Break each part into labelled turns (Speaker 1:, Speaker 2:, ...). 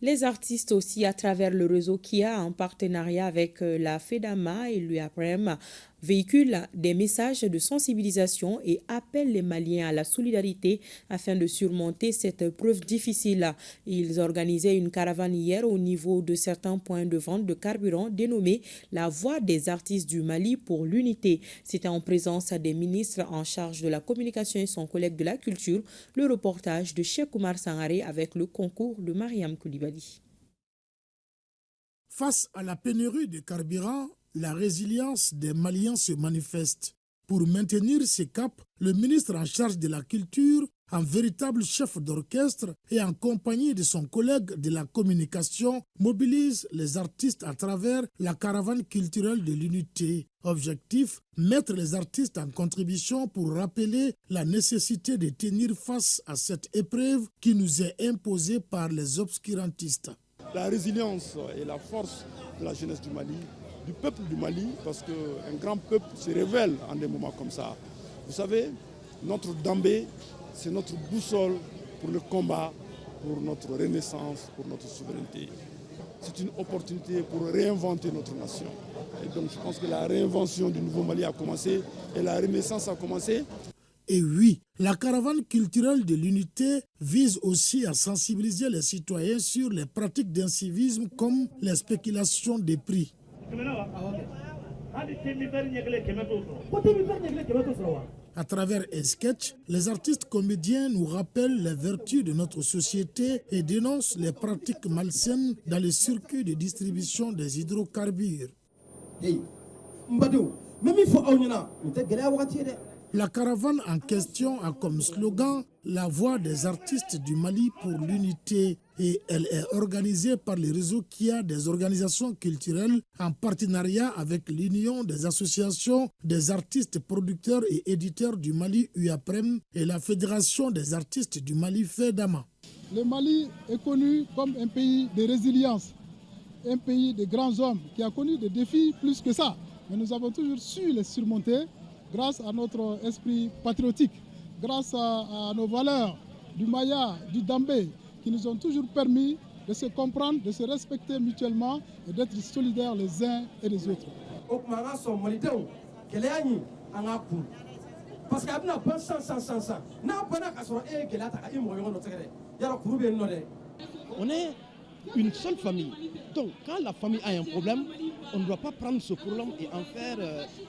Speaker 1: Les artistes aussi, à travers le réseau KIA, en partenariat avec la FEDAMA et l'UAPREM, véhiculent des messages de sensibilisation et appellent les Maliens à la solidarité afin de surmonter cette preuve difficile. Ils organisaient une caravane hier au niveau de certains points de vente de carburant dénommé La Voix des artistes du Mali pour l'unité. C'était en présence des ministres en charge de la communication et son collègue de la culture, le reportage de Cheikh Oumar Sangaré avec le concours de Mariam Koulibaly.
Speaker 2: Face à la pénurie de carburant, la résilience des Maliens se manifeste. Pour maintenir ce cap, le ministre en charge de la culture, un véritable chef d'orchestre et en compagnie de son collègue de la communication, mobilise les artistes à travers la caravane culturelle de l'unité. Objectif, mettre les artistes en contribution pour rappeler la nécessité de tenir face à cette épreuve qui nous est imposée par les obscurantistes.
Speaker 3: La résilience et la force de la jeunesse du Mali, du peuple du Mali, parce qu'un grand peuple se révèle en des moments comme ça. Vous savez, notre Dambé, c'est notre boussole pour le combat, pour notre renaissance, pour notre souveraineté. C'est une opportunité pour réinventer notre nation. Et donc je pense que la réinvention du nouveau Mali a commencé et la renaissance a commencé.
Speaker 2: Et oui, la caravane culturelle de l'unité vise aussi à sensibiliser les citoyens sur les pratiques d'incivisme comme les spéculations des prix. À travers un sketch, les artistes comédiens nous rappellent les vertus de notre société et dénoncent les pratiques malsaines dans les circuits de distribution des hydrocarbures. La caravane en question a comme slogan « La voix des artistes du Mali pour l'unité » et elle est organisée par le réseau KIA des organisations culturelles en partenariat avec l'Union des associations des artistes producteurs et éditeurs du Mali UAPREM et la Fédération des artistes du Mali FEDAMA.
Speaker 4: Le Mali est connu comme un pays de résilience, un pays de grands hommes qui a connu des défis plus que ça. Mais nous avons toujours su les surmonter grâce à notre esprit patriotique, grâce à nos valeurs du Maya, du Dambé, qui nous ont toujours permis de se comprendre, de se respecter mutuellement et d'être solidaires les uns et les autres.
Speaker 5: On est une seule famille. Donc quand la famille a un problème, on ne doit pas prendre ce problème et en faire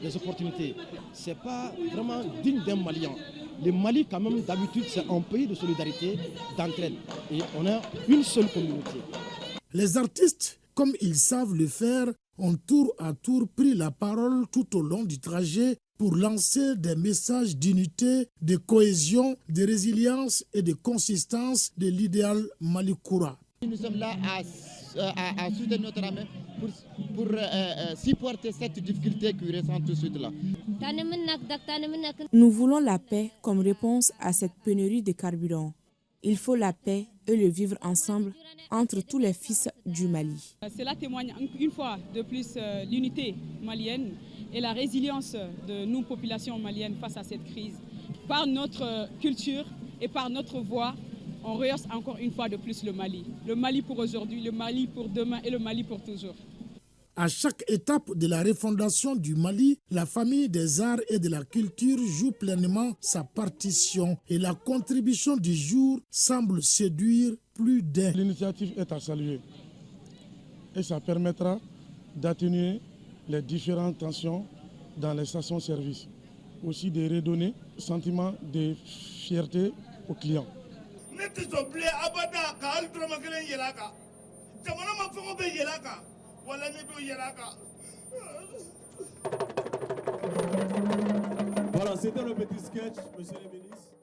Speaker 5: des opportunités. Ce n'est pas vraiment digne d'un Malien. Le Mali, quand même, d'habitude, c'est un pays de solidarité, d'entraide. Et on a une seule communauté.
Speaker 2: Les artistes, comme ils savent le faire, ont tour à tour pris la parole tout au long du trajet pour lancer des messages d'unité, de cohésion, de résilience et de consistance de l'idéal malikoura.
Speaker 5: Nous sommes là à soutenir notre ami pour supporter cette difficulté qu'ils ressentent tout de suite là.
Speaker 1: Nous voulons la paix comme réponse à cette pénurie de carburant. Il faut la paix et le vivre ensemble entre tous les fils du Mali.
Speaker 6: Cela témoigne une fois de plus l'unité malienne et la résilience de nous, populations maliennes, face à cette crise. Par notre culture et par notre voix, on rehausse encore une fois de plus le Mali. Le Mali pour aujourd'hui, le Mali pour demain et le Mali pour toujours.
Speaker 2: À chaque étape de la refondation du Mali, la famille des arts et de la culture joue pleinement sa partition et la contribution du jour semble séduire plus d'un.
Speaker 4: L'initiative est à saluer et ça permettra d'atténuer les différentes tensions dans les stations-service. Aussi de redonner un sentiment de fierté aux clients.
Speaker 3: Voilà, c'était le petit sketch, monsieur le ministre.